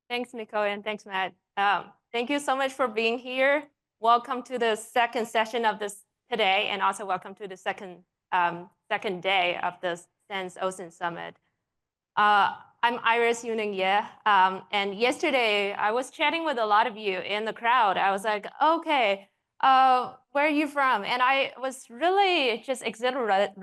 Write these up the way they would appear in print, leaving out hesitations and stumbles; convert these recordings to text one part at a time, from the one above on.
Thanks, Nico, and thanks, Matt. Thank you so much for being here. Welcome to the second session of this today, and also welcome to the second day of the SENS OSINT Summit. I'm Iris Yuning Ye, and yesterday I was chatting with a lot of you in the crowd. I was like, okay, where are you from? And I was really just exhilarated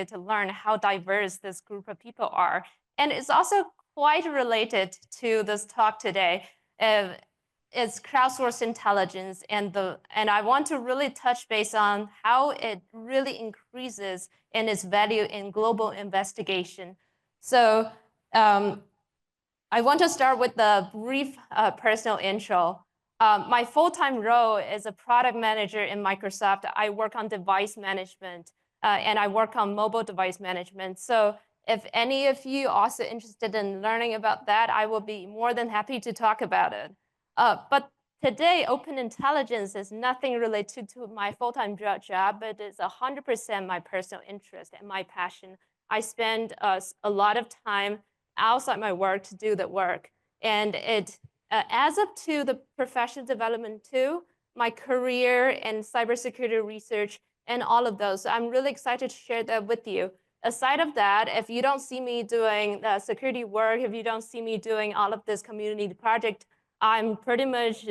to learn how diverse this group of people are. And it's also quite related to this talk today. It's crowdsourced intelligence, and I want to really touch base on how it really increases in its value in global investigation. So I want to start with the brief personal intro. My full-time role is a product manager in Microsoft. I work on device management, and I work on mobile device management. So if any of you are also interested in learning about that, I will be more than happy to talk about it. But today, open intelligence is nothing related to my full-time job, but it's 100% my personal interest and my passion. I spend a lot of time outside my work to do the work. And it adds up to the professional development too, my career in cybersecurity research and all of those. So I'm really excited to share that with you. Aside of that, if you don't see me doing the security work, if you don't see me doing all of this community project, I'm pretty much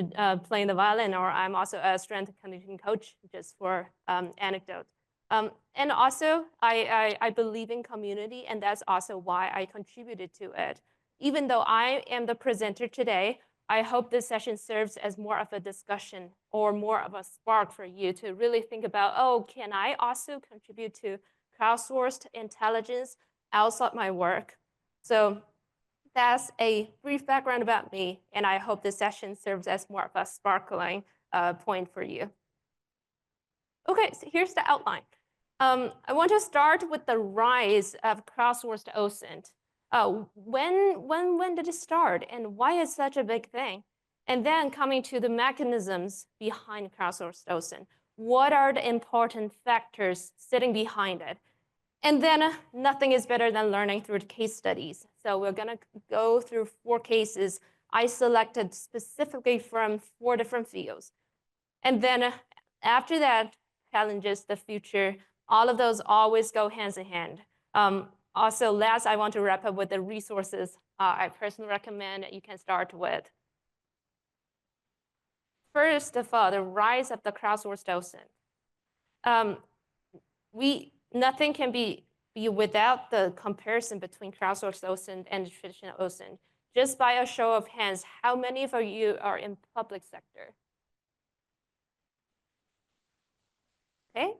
playing the violin, or I'm also a strength conditioning coach, just for anecdote. And also, I believe in community, and that's also why I contributed to it. Even though I am the presenter today, I hope this session serves as more of a discussion or more of a spark for you to really think about, oh, can I also contribute to crowdsourced intelligence outside my work? So that's a brief background about me, and I hope this session serves as more of a sparkling point for you. Okay, so here's the outline. I want to start with the rise of crowdsourced OSINT. When did it start, and why is such a big thing? And then coming to the mechanisms behind crowdsourced OSINT. What are the important factors sitting behind it? And then nothing is better than learning through case studies. So we're going to go through 4 cases I selected specifically from 4 different fields. And then after that, challenges, the future, all of those always go hands in hand. Also, last, I want to wrap up with the resources I personally recommend you can start with. First of all, the rise of the crowdsourced OSINT. Nothing can be without the comparison between crowdsourced OSINT and traditional OSINT. Just by a show of hands, how many of you are in public sector? Okay,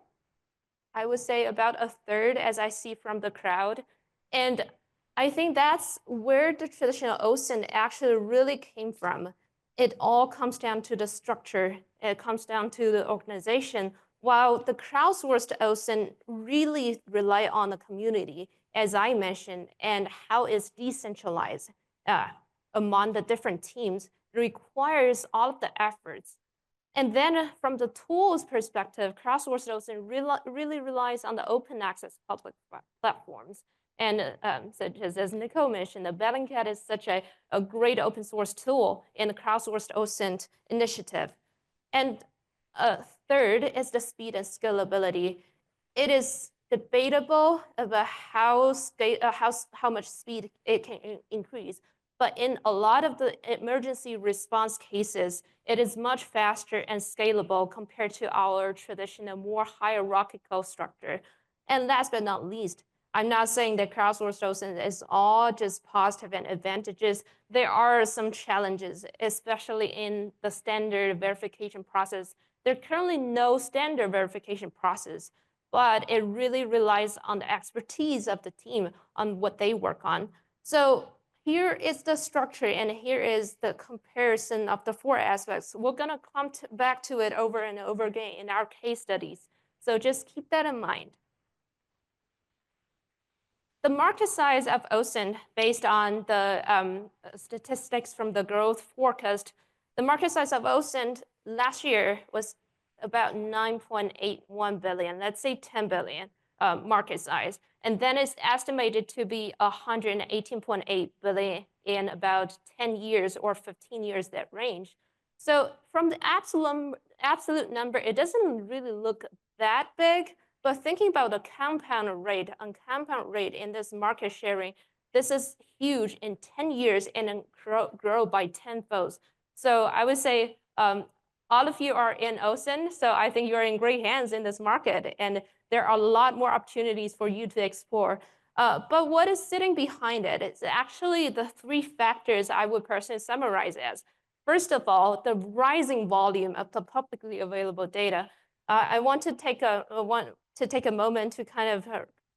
I would say about a third, as I see from the crowd. And I think that's where the traditional OSINT actually really came from. It all comes down to the structure. It comes down to the organization, while the crowdsourced OSINT really rely on the community, as I mentioned, and how it's decentralized among the different teams. It requires all of the efforts. And then from the tools perspective, crowdsourced OSINT really relies on the open access public platforms. And such as Nicole mentioned, the Bellingcat is such a great open source tool in the crowdsourced OSINT initiative. And third is the speed and scalability. It is debatable about how much speed it can increase. But in a lot of the emergency response cases, it is much faster and scalable compared to our traditional, more hierarchical structure. And last but not least, I'm not saying that crowdsourced OSINT is all just positive and advantages. There are some challenges, especially in the standard verification process. There's currently no standard verification process, but it really relies on the expertise of the team on what they work on. So here is the structure, and here is the comparison of the 4 aspects. We're going to come back to it over and over again in our case studies. So just keep that in mind. The market size of OSINT, based on the statistics from the growth forecast, the market size of OSINT last year was about 9.81 billion, let's say 10 billion market size. And then it's estimated to be 118.8 billion in about 10 years or 15 years, that range. So from the absolute number, it doesn't really look that big, but thinking about the compound rate in this market sharing, this is huge in 10 years and then grow by 10-fold. So I would say all of you are in OSINT, so I think you're in great hands in this market, and there are a lot more opportunities for you to explore. But what is sitting behind it? It's actually the three factors I would personally summarize as. First of all, the rising volume of the publicly available data. I want to take a moment to kind of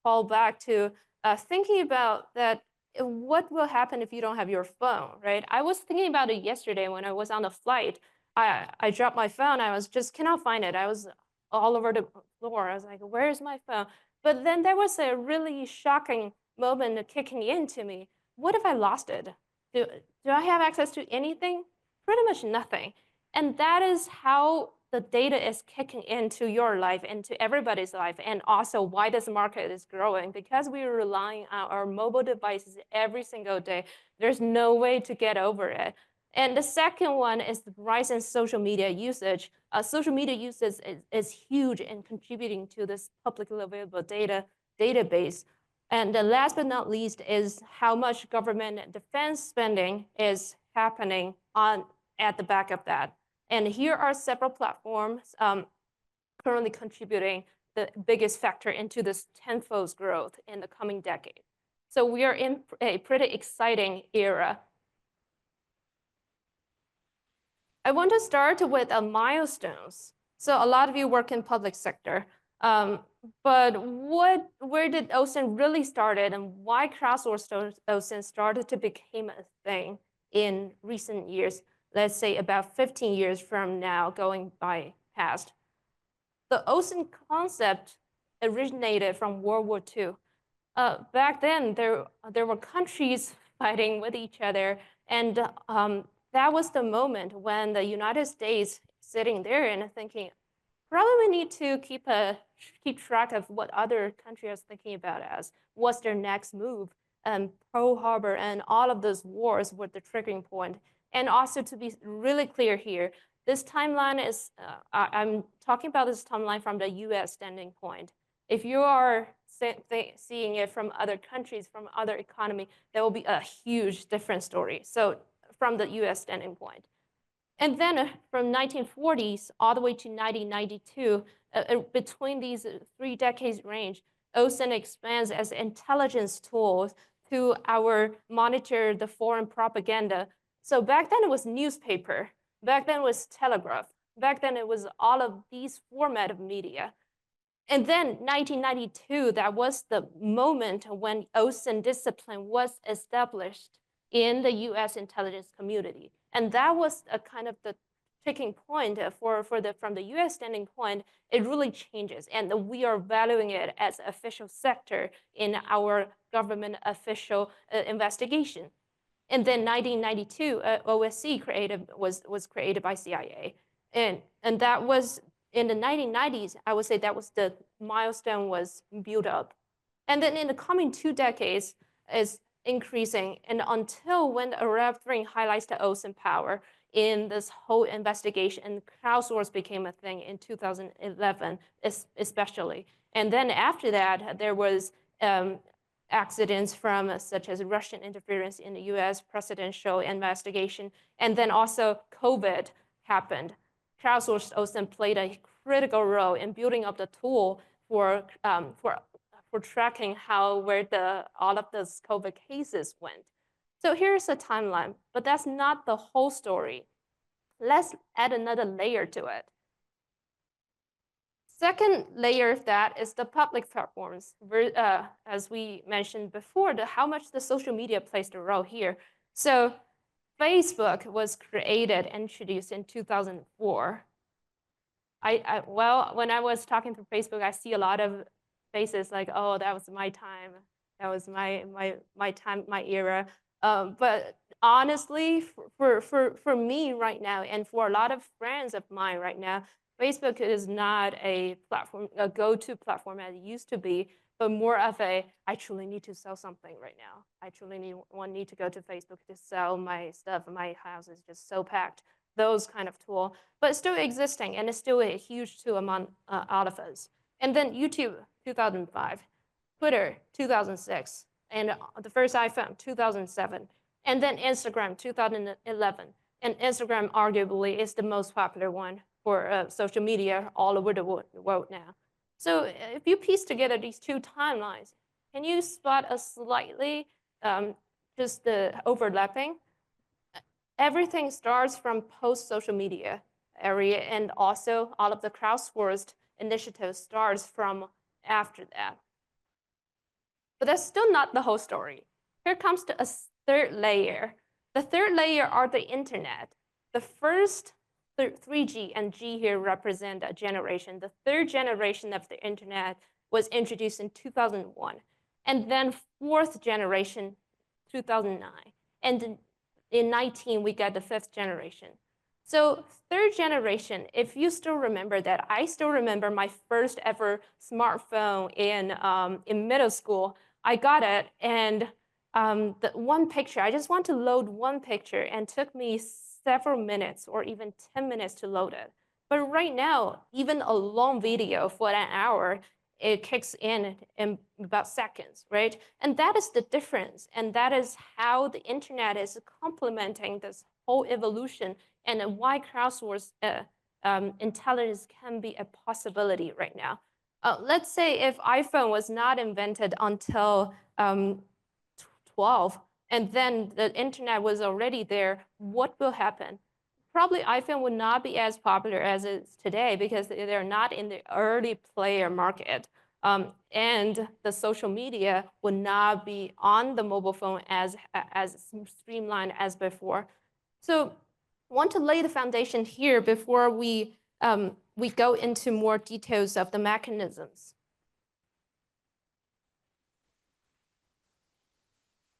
fall back to thinking about that. What will happen if you don't have your phone, right? I was thinking about it yesterday when I was on the flight. I dropped my phone. I was just cannot find it. I was all over the floor. I was like, where's my phone? But then there was a really shocking moment kicking into me. What if I lost it? Do I have access to anything? Pretty much nothing. And that is how the data is kicking into your life, into everybody's life, and also why this market is growing, because we're relying on our mobile devices every single day. There's no way to get over it. And the second one is the rise in social media usage. Social media usage is huge in contributing to this publicly available database. And the last but not least is how much government defense spending is happening at the back of that. And here are several platforms currently contributing the biggest factor into this tenfold growth in the coming decade. So we are in a pretty exciting era. I want to start with milestones. So a lot of you work in public sector, but where did OSINT really started, and why crowdsourced OSINT started to become a thing in recent years? Let's say about 15 years from now, going by past. The OSINT concept originated from World War II. Back then, there were countries fighting with each other, and that was the moment when the United States sitting there and thinking, probably need to keep track of what other countries are thinking about us. What's their next move? Pearl Harbor and all of those wars were the triggering point. And also, to be really clear here, this timeline is, I'm talking about this timeline from the US standing point. If you are seeing it from other countries, from other economy, there will be a huge different story. So from the US standing point. And then from 1940s all the way to 1992, between these 3 decades range, OSINT expands as intelligence tools to monitor the foreign propaganda. So back then it was newspaper, back then it was telegraph, back then it was all of these format of media. And then 1992, that was the moment when OSINT discipline was established in the US intelligence community. And that was a kind of the tipping point from the US standing point. It really changes, and we are valuing it as an official sector in our government official investigation. And then 1992, OSC was created by CIA. And that was in the 1990s, I would say that was the milestone was built up. And then in the coming 2 decades is increasing, and until when the Arab Spring highlights the OSINT power in this whole investigation, and crowdsourced became a thing in 2011 especially. And then after that, there was accidents from such as Russian interference in the US presidential investigation, and then also COVID happened. Crowdsourced OSINT played a critical role in building up the tool for tracking where all of those COVID cases went. So here's a timeline, but that's not the whole story. Let's add another layer to it. Second layer of that is the public platforms. As we mentioned before, how much the social media plays the role here. So Facebook was introduced in 2004. Well, when I was talking through Facebook, I see a lot of faces like, oh, that was my time. That was my time, my era. But honestly, for me right now, and for a lot of friends of mine right now, Facebook is not a go-to platform as it used to be. but more of a, I truly need to sell something right now. I truly need to go to Facebook to sell my stuff. My house is just so packed. Those kind of tool, but it's still existing, and it's still a huge tool among all of us. And then YouTube, 2005, Twitter, 2006, and the first iPhone, 2007, and then Instagram, 2011. And Instagram arguably is the most popular one for social media all over the world now. So if you piece together these two timelines, can you spot a slightly just the overlapping? Everything starts from post-social media area, and also all of the crowdsourced initiatives starts from after that. But that's still not the whole story. Here comes to a third layer. The third layer are the internet. The first 3G and G here represent a generation. The third generation of the internet was introduced in 2001. And then fourth generation, 2009. And in 19, we got the fifth generation. So third generation, if you still remember that, I still remember my first ever smartphone in middle school. I got it, and the one picture, I just want to load one picture, and it took me several minutes or even 10 minutes to load it. But right now, even a long video for an hour, it kicks in about seconds, right? And that is the difference. And that is how the internet is complementing this whole evolution, and why crowdsourced intelligence can be a possibility right now. Let's say if iPhone was not invented until 12, and then the internet was already there, what will happen? Probably iPhone would not be as popular as it is today, because they're not in the early player market. And the social media would not be on the mobile phone as streamlined as before. So I want to lay the foundation here before we go into more details of the mechanisms.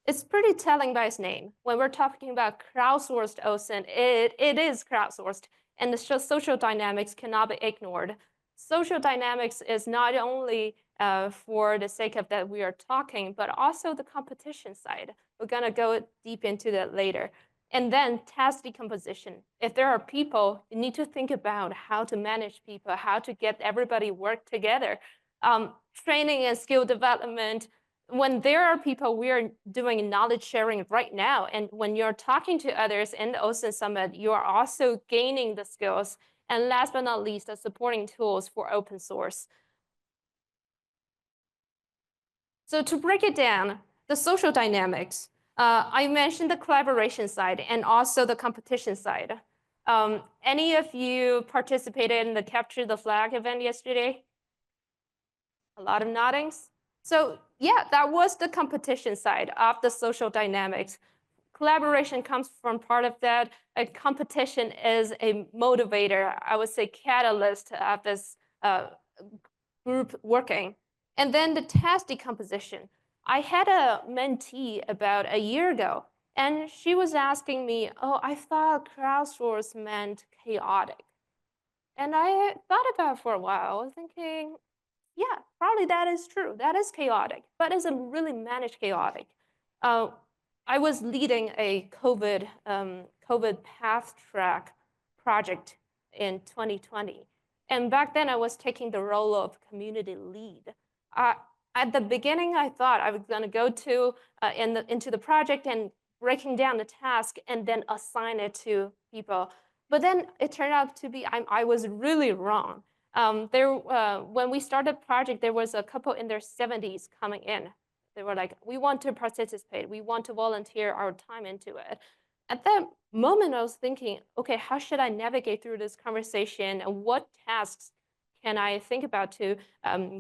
It's pretty telling by its name. When we're talking about crowdsourced OSINT, it is crowdsourced, and the social dynamics cannot be ignored. Social dynamics is not only for the sake of that we are talking, but also the competition side. We're gonna go deep into that later. And then task decomposition. If there are people, you need to think about how to manage people, how to get everybody work together. Training and skill development. When there are people, we are doing knowledge sharing right now. And when you're talking to others in the OSINT Summit, you are also gaining the skills. And last but not least, the supporting tools for open source. So to break it down, the social dynamics. I mentioned the collaboration side and also the competition side. Any of you participated in the Capture the Flag event yesterday? A lot of noddings. So yeah, that was the competition side of the social dynamics. Collaboration comes from part of that. A competition is a motivator, I would say catalyst of this group working. And then the task decomposition. I had a mentee about a year ago, and she was asking me, oh, I thought crowdsource meant chaotic. And I thought about it for a while. I was thinking, yeah, probably that is true. That is chaotic, but it's a really managed chaotic. I was leading a COVID path track project in 2020. And back then I was taking the role of community lead. At the beginning, I thought I was gonna go into the project and breaking down the task and then assign it to people. But then it turned out to be, I was really wrong. When we started the project, there was a couple in their 70s coming in. They were like, we want to participate. We want to volunteer our time into it. At that moment, I was thinking, okay, how should I navigate through this conversation, and what tasks can I think about to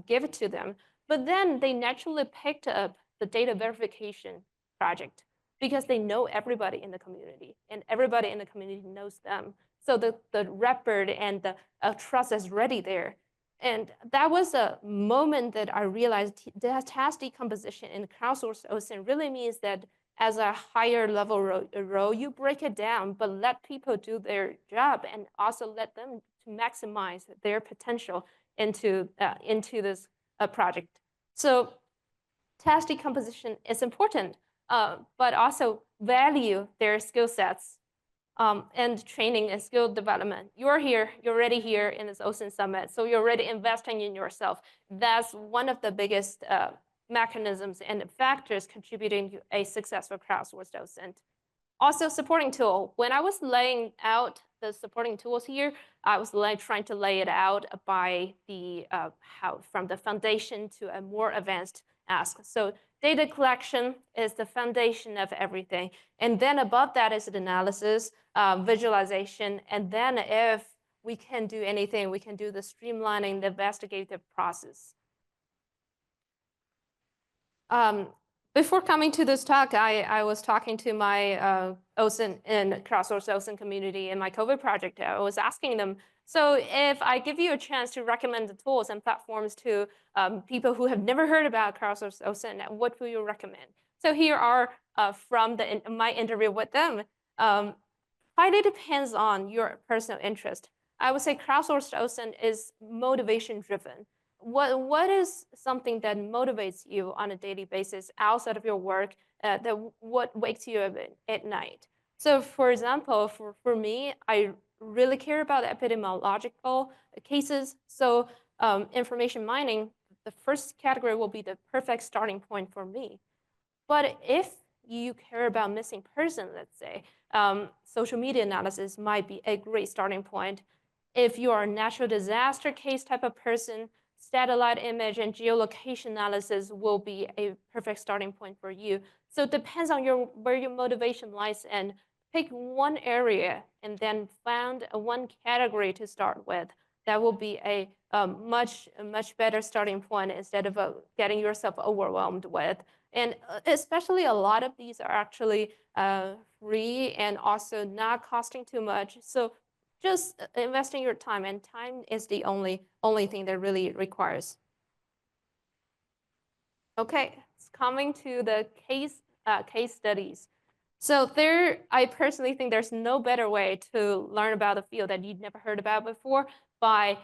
give it to them? But then they naturally picked up the data verification project because they know everybody in the community, and everybody in the community knows them. So the record and the trust is ready there. And that was a moment that I realized that task decomposition in crowdsourced OSINT really means that as a higher level role, you break it down, but let people do their job, and also let them to maximize their potential into this project. So task decomposition is important, but also value their skill sets and training and skill development. You're here, you're already here in this OSINT Summit, so you're already investing in yourself. That's one of the biggest mechanisms and factors contributing to a successful crowdsourced OSINT. Also, supporting tool. When I was laying out the supporting tools here, I was trying to lay it out by the how from the foundation to a more advanced ask. So data collection is the foundation of everything, and then above that is the analysis, visualization, and then if we can do anything, we can do the streamlining, the investigative process. Before coming to this talk, I was talking to my OSINT and crowdsourced OSINT community in my COVID project. I was asking them, so if I give you a chance to recommend the tools and platforms to people who have never heard about crowdsourced OSINT, what will you recommend? So here are from my interview with them. Highly depends on your personal interest. I would say crowdsourced OSINT is motivation driven. What is something that motivates you on a daily basis outside of your work, what wakes you up at night? So for example, for me, I really care about epidemiological cases. So information mining, the first category will be the perfect starting point for me. But if you care about missing person, let's say, social media analysis might be a great starting point. If you are a natural disaster case type of person, satellite image and geolocation analysis will be a perfect starting point for you. So it depends on where your motivation lies, and pick one area and then find one category to start with. That will be a much better starting point instead of getting yourself overwhelmed with. And especially a lot of these are actually free and also not costing too much. So just investing your time, and time is the only thing that really requires. Okay, it's coming to the case studies. So I personally think there's no better way to learn about a field that you'd never heard about before by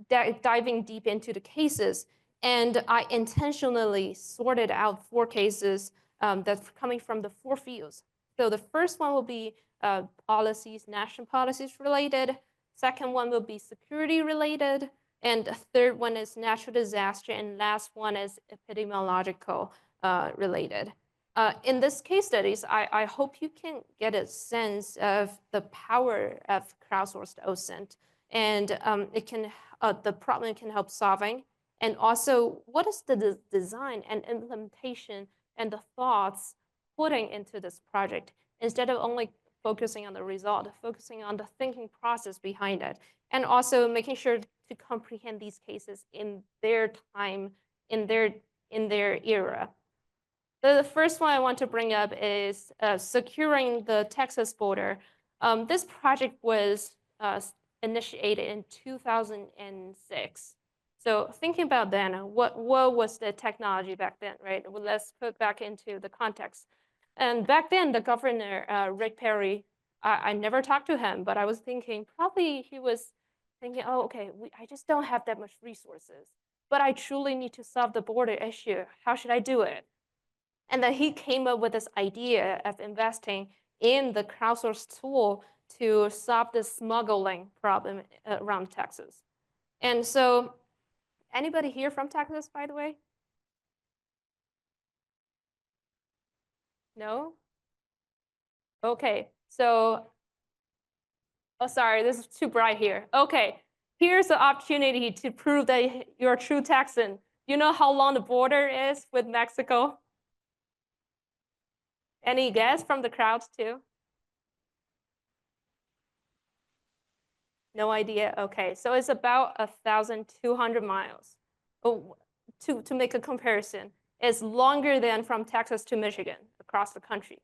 diving deep into the cases. And I intentionally sorted out 4 cases that's coming from the 4 fields. So the first one will be policies, national policies related. Second one will be security related. And the third one is natural disaster. And last one is epidemiological related. In this case studies, I hope you can get a sense of the power of crowdsourced OSINT, and the problem it can help solving, and also what is the design and implementation and the thoughts putting into this project, instead of only focusing on the result, focusing on the thinking process behind it, and also making sure to comprehend these cases in their time, in their era. The first one I want to bring up is securing the Texas border. This project was initiated in 2006. So thinking about then, what was the technology back then, right? Well, let's put back into the context. And back then, the governor, Rick Perry, I never talked to him, but I was thinking probably he was thinking, oh, okay, I just don't have that much resources, but I truly need to solve the border issue. How should I do it? And then he came up with this idea of investing in the crowdsourced tool to solve the smuggling problem around Texas. And so, anybody here from Texas, by the way? No? Okay, so, oh, sorry, this is too bright here. Okay, here's the opportunity to prove that you're a true Texan. You know how long the border is with Mexico? Any guess from the crowds too? No idea? Okay, so it's about 1,200 miles. Oh, to make a comparison, it's longer than from Texas to Michigan across the country.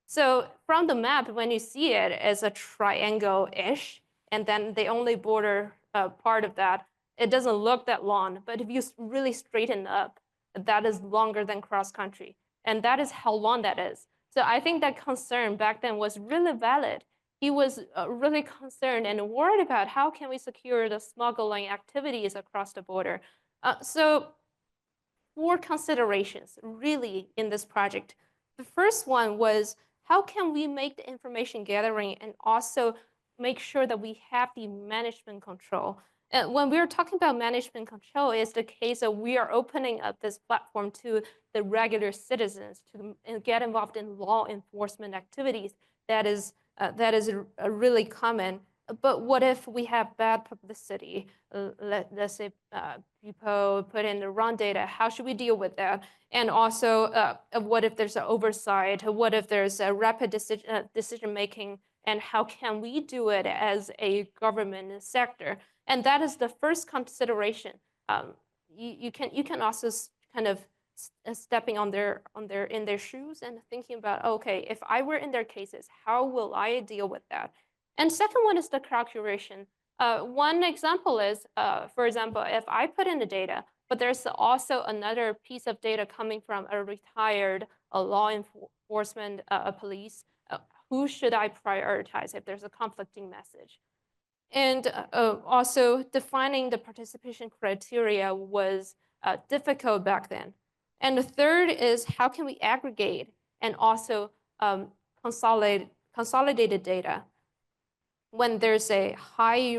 So from the map, when you see it as a triangle-ish, and then the only border part of that, it doesn't look that long. But if you really straighten up, that is longer than cross-country. And that is how long that is. So I think that concern back then was really valid. He was really concerned and worried about how can we secure the smuggling activities across the border. So 4 considerations really in this project. The first one was, how can we make the information gathering and also make sure that we have the management control? And when we're talking about management control, it's the case of we are opening up this platform to the regular citizens to get involved in law enforcement activities. That is really common. But what if we have bad publicity? Let's say people put in the wrong data. How should we deal with that? And also, what if there's an oversight? What if there's a rapid decision making? And how can we do it as a government sector? And that is the first consideration. You can also kind of stepping on their in their shoes and thinking about, okay, if I were in their cases, how will I deal with that? And second one is the crowd curation. One example is, for example, if I put in the data, but there's also another piece of data coming from a retired law enforcement police, who should I prioritize if there's a conflicting message? And also defining the participation criteria was difficult back then. And the third is, how can we aggregate and also consolidated data when there's a high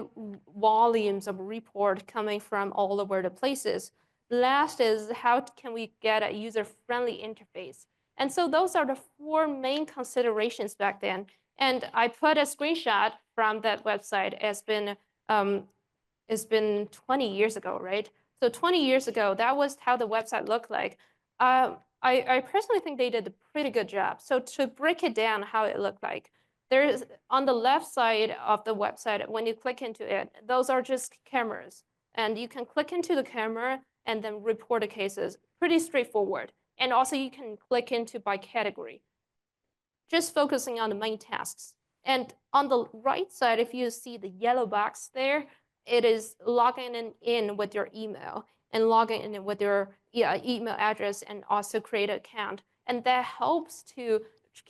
volumes of report coming from all over the places. Last is, how can we get a user-friendly interface? And so those are the 4 main considerations back then. And I put a screenshot from that website. It's been 20 years ago, right? So 20 years ago, that was how the website looked like. I personally think they did a pretty good job. So to break it down, how it looked like, there's on the left side of the website, when you click into it, those are just cameras. And you can click into the camera and then report the cases. Pretty straightforward. And also you can click into by category, just focusing on the main tasks. And on the right side, if you see the yellow box there, it is logging in with your email and logging in with your email address and also create an account. And that helps to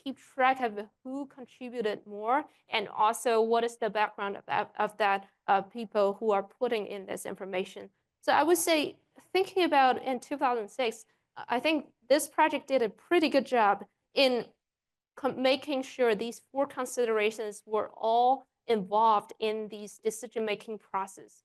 keep track of who contributed more and also what is the background of that people who are putting in this information. So I would say, thinking about in 2006, I think this project did a pretty good job in making sure these 4 considerations were all involved in these decision-making process.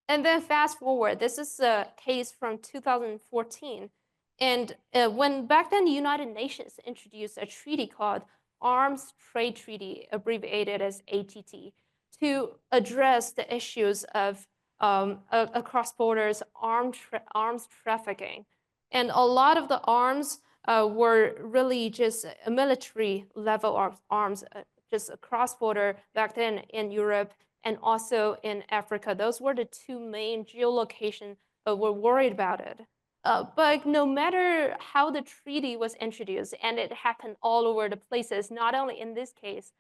And then fast forward, this is a case from 2014. And when back then the United Nations introduced a treaty called Arms Trade Treaty, abbreviated as ATT, to address the issues of across borders arms trafficking. And a lot of the arms were really just a military level of arms, just across border back then in Europe and also in Africa. Those were the 2 main geolocations we're worried about it. But no matter how the treaty was introduced, and it happened all over the places, not only in this case,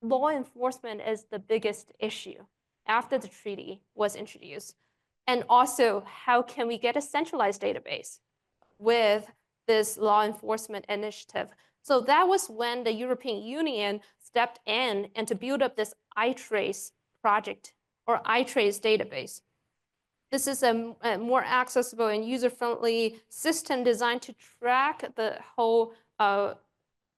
law enforcement is the biggest issue after the treaty was introduced. And also, how can we get a centralized database with this law enforcement initiative? So that was when the European Union stepped in and to build up this iTrace project or iTrace database. This is a more accessible and user-friendly system designed to track the whole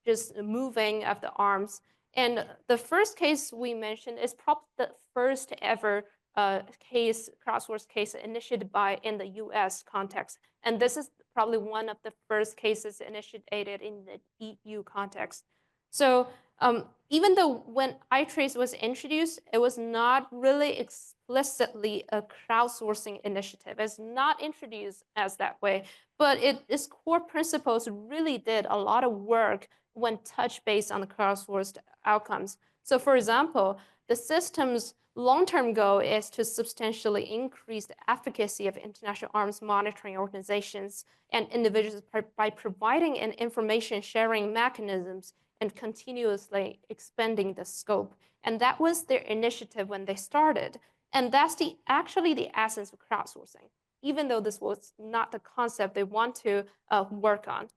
just moving of the arms. And the first case we mentioned is probably the first ever crowdsourced case initiated in the US context. And this is probably one of the first cases initiated in the EU context. So even though when iTrace was introduced, it was not really explicitly a crowdsourcing initiative. It's not introduced as that way, but its core principles really did a lot of work when touched based on the crowdsourced outcomes. So for example, the system's long-term goal is to substantially increase the efficacy of international arms monitoring organizations and individuals by providing an information sharing mechanisms and continuously expanding the scope. And that was their initiative when they started. And that's actually the essence of crowdsourcing, even though this was not the concept they want to work on.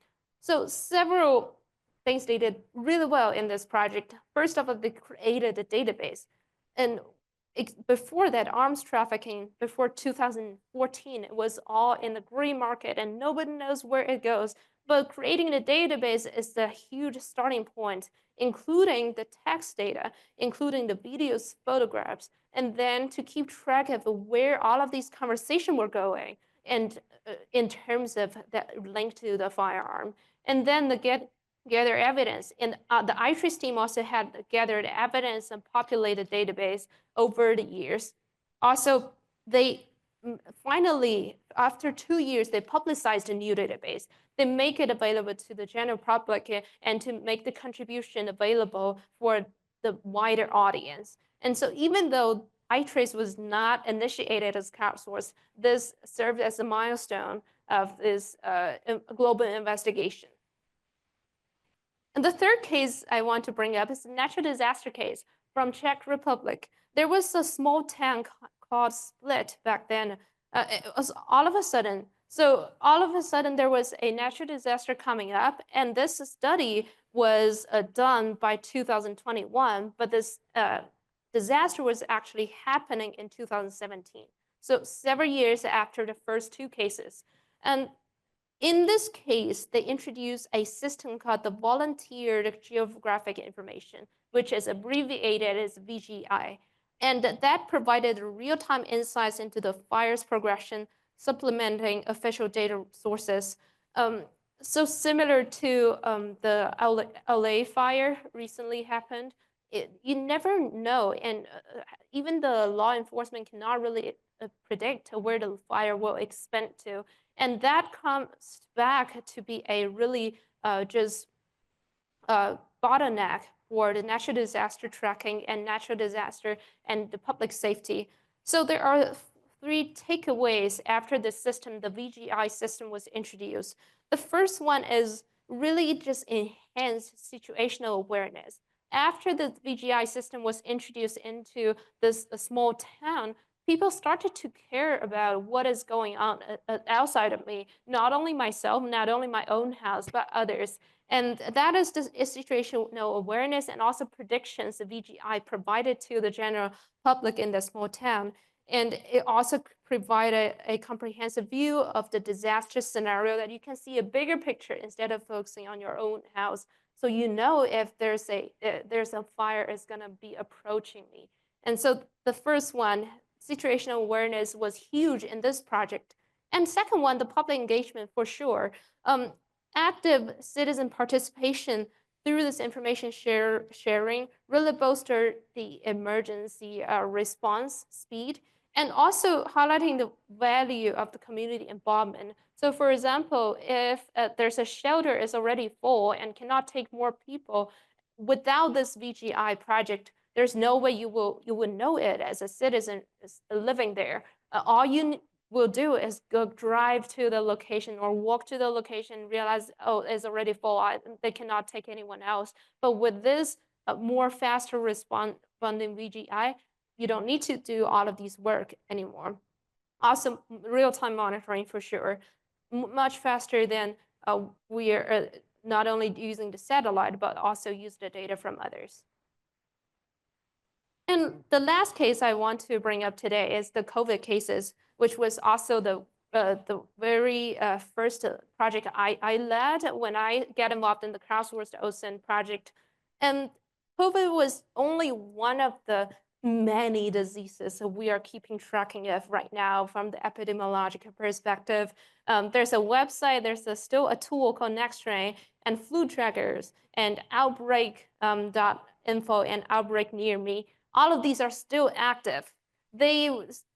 So several things they did really well in this project. First of all, they created a database. And before that, arms trafficking, before 2014, it was all in the gray market and nobody knows where it goes. But creating a database is the huge starting point, including the text data, including the videos, photographs, and then to keep track of where all of these conversations were going and in terms of that link to the firearm. And then gather evidence. And the iTrace team also had gathered evidence and populated database over the years. Also, they finally, after 2 years, they publicized a new database. They make it available to the general public and to make the contribution available for the wider audience. And so even though iTrace was not initiated as crowdsourced, this served as a milestone of this global investigation. And the third case I want to bring up is the natural disaster case from Czech Republic. There was a small town called Split back then. It was all of a sudden. So all of a sudden there was a natural disaster coming up, and this study was done by 2021, but this disaster was actually happening in 2017. So several years after the first two cases. And in this case, they introduced a system called the Volunteered Geographic Information, which is abbreviated as VGI. And that provided real-time insights into the fire's progression, supplementing official data sources. So similar to the LA fire recently happened, you never know. And even the law enforcement cannot really predict where the fire will expand to. And that comes back to be a really just bottleneck for the natural disaster tracking and natural disaster and the public safety. So there are three takeaways after the system, the VGI system was introduced. The first one is really just enhanced situational awareness. After the VGI system was introduced into this small town, people started to care about what is going on outside of me, not only myself, not only my own house, but others. And that is the situational awareness and also predictions the VGI provided to the general public in the small town. And it also provided a comprehensive view of the disaster scenario that you can see a bigger picture instead of focusing on your own house. So you know if there's a fire is gonna be approaching me. And so the first one, situational awareness, was huge in this project. And second one, the public engagement for sure. Active citizen participation through this information sharing really bolstered the emergency response speed and also highlighting the value of the community involvement. So for example, if there's a shelter is already full and cannot take more people, without this VGI project, there's no way you would know it as a citizen living there. All you will do is go drive to the location or walk to the location, realize, oh, it's already full, they cannot take anyone else. But with this more faster responding VGI, you don't need to do all of these work anymore. Also, real-time monitoring for sure, much faster than we are not only using the satellite, but also use the data from others. And the last case I want to bring up today is the COVID cases, which was also the very first project I led when I got involved in the Crowdsourced OSINT project. And COVID was only one of the many diseases that we are keeping tracking of right now from the epidemiological perspective. There's a website, there's still a tool called NextRain and flu trackers and outbreak.info and outbreak near me. All of these are still active. They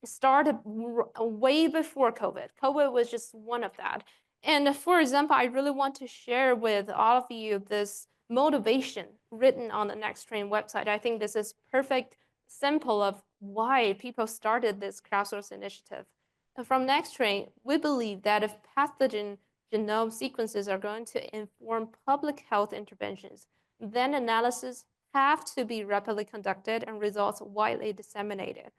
started way before COVID. COVID was just one of that. And for example, I really want to share with all of you this motivation written on the NextRain website. I think this is perfect sample of why people started this crowdsourced initiative. And from NextRain, we believe that if pathogen genome sequences are going to inform public health interventions, then analysis have to be rapidly conducted and results widely disseminated.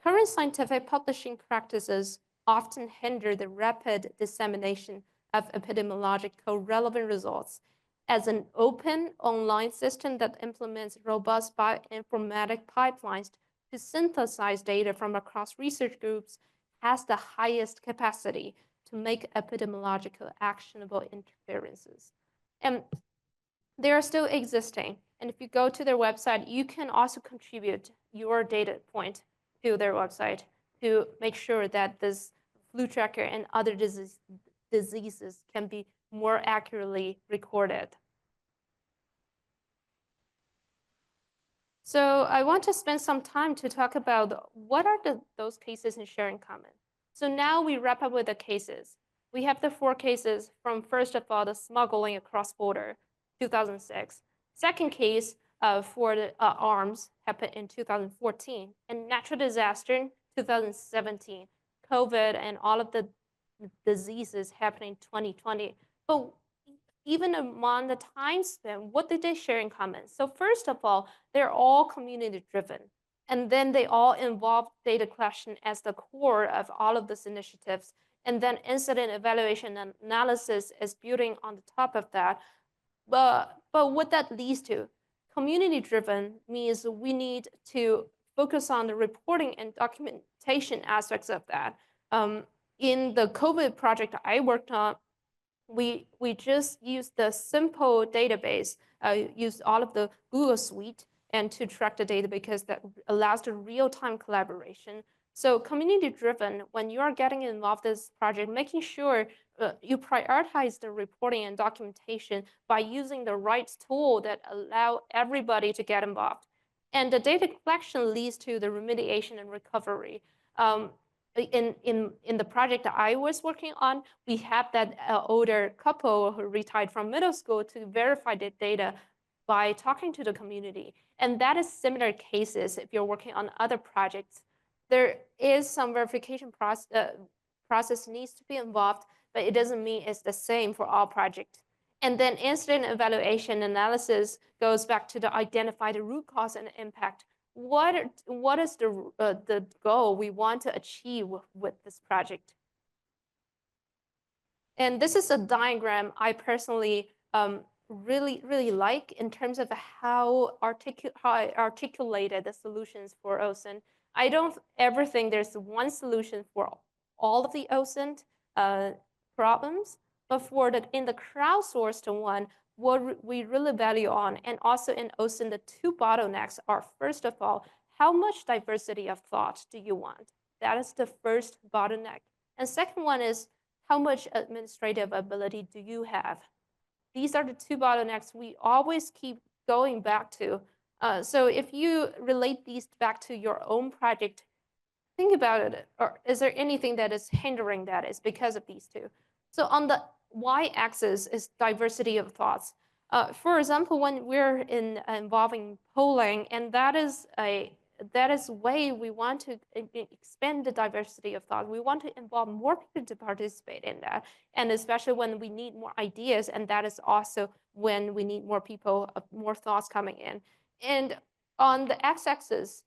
Current scientific publishing practices often hinder the rapid dissemination of epidemiological relevant results. As an open online system that implements robust bioinformatic pipelines to synthesize data from across research groups has the highest capacity to make epidemiological actionable inferences. And they are still existing. And if you go to their website, you can also contribute your data point to their website to make sure that this flu tracker and other diseases can be more accurately recorded. So I want to spend some time to talk about what are those cases in sharing common. So now we wrap up with the cases. We have the 4 cases from, first of all, the smuggling across border, 2006. Second case for the arms happened in 2014, and natural disaster in 2017, COVID and all of the diseases happening in 2020. But even among the time span, what did they share in common? So first of all, they're all community driven. And then they all involve data collection as the core of all of these initiatives. And then incident evaluation and analysis is building on the top of that. But what that leads to, community driven means we need to focus on the reporting and documentation aspects of that. In the COVID project I worked on, we just used the simple database, used all of the Google Suite and to track the data because that allows the real-time collaboration. So community-driven, when you are getting involved in this project, making sure you prioritize the reporting and documentation by using the right tool that allow everybody to get involved. And the data collection leads to the remediation and recovery. In the project that I was working on, we had that older couple who retired from middle school to verify the data by talking to the community. And that is similar cases if you're working on other projects. There is some verification process needs to be involved, but it doesn't mean it's the same for all projects. And then incident evaluation analysis goes back to the identify the root cause and impact. What is the goal we want to achieve with this project? And this is a diagram I personally really like in terms of how I articulated the solutions for OSINT. I don't ever think there's one solution for all of the OSINT problems, but in the crowdsourced one, what we really value on, and also in OSINT, the 2 bottlenecks are, first of all, how much diversity of thought do you want? That is the first bottleneck. And second one is, how much administrative ability do you have? These are the 2 bottlenecks we always keep going back to. So if you relate these back to your own project, think about it. Or is there anything that is hindering that? Is because of these 2. So on the y-axis is diversity of thoughts. For example, when we're involving polling, and that is way we want to expand the diversity of thought. We want to involve more people to participate in that, and especially when we need more ideas, and that is also when we need more people, more thoughts coming in. And on the x-axis,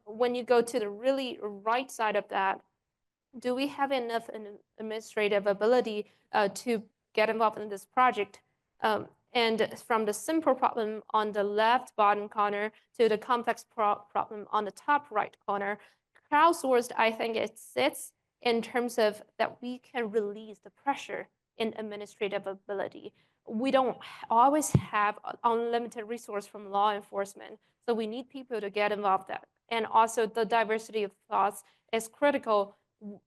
when you go to the really right side of that, do we have enough administrative ability to get involved in this project? And from the simple problem on the left bottom corner to the complex problem on the top right corner, crowdsourced, I think it sits in terms of that we can release the pressure in administrative ability. We don't always have unlimited resource from law enforcement, so we need people to get involved that. And also the diversity of thoughts is critical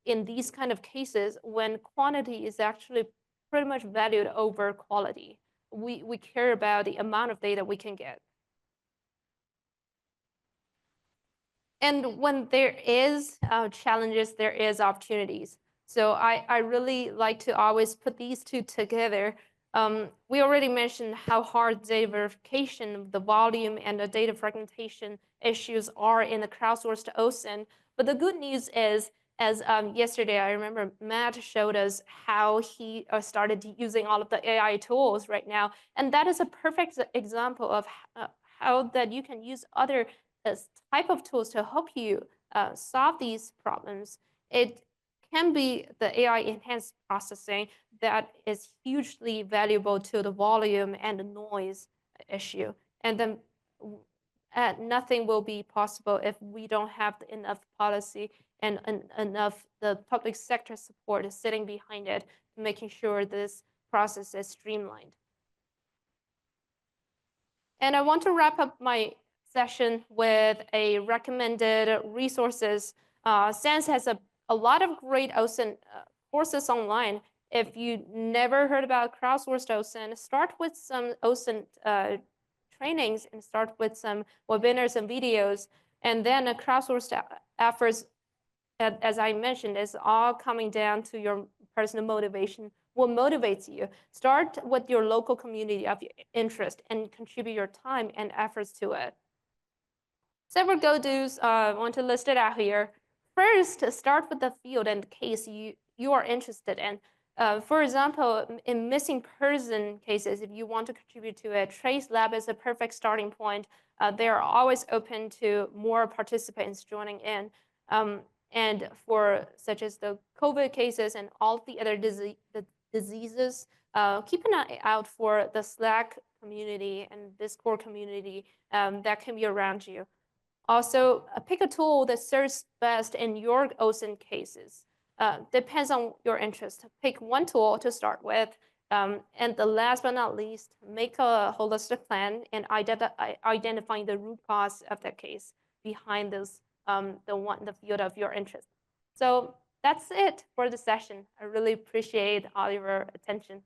in these kind of cases when quantity is actually pretty much valued over quality. We care about the amount of data we can get. And when there is challenges, there is opportunities. So I really like to always put these 2 together. We already mentioned how hard data verification of the volume and the data fragmentation issues are in the crowdsourced OSINT. But the good news is, as yesterday, I remember Matt showed us how he started using all of the AI tools right now. And that is a perfect example of how that you can use other type of tools to help you solve these problems. It can be the AI enhanced processing that is hugely valuable to the volume and the noise issue. And then nothing will be possible if we don't have enough policy and enough the public sector support sitting behind it, making sure this process is streamlined. And I want to wrap up my session with a recommended resources. SANS has a lot of great OSINT courses online. If you never heard about crowdsourced OSINT, start with some OSINT trainings and start with some webinars and videos. And then a crowdsourced efforts, as I mentioned, is all coming down to your personal motivation. What motivates you? Start with your local community of interest and contribute your time and efforts to it. Several go-dos, I want to list it out here. First, start with the field and case you are interested in. For example, in missing person cases, if you want to contribute to it, Trace Lab is a perfect starting point. They are always open to more participants joining in. And for such as the COVID cases and all the other diseases, keep an eye out for the Slack community and Discord community that can be around you. Also, pick a tool that serves best in your OSINT cases. Depends on your interest. Pick one tool to start with. And the last but not least, make a holistic plan and identifying the root cause of that case behind those, the field of your interest. So that's it for the session. I really appreciate all your attention.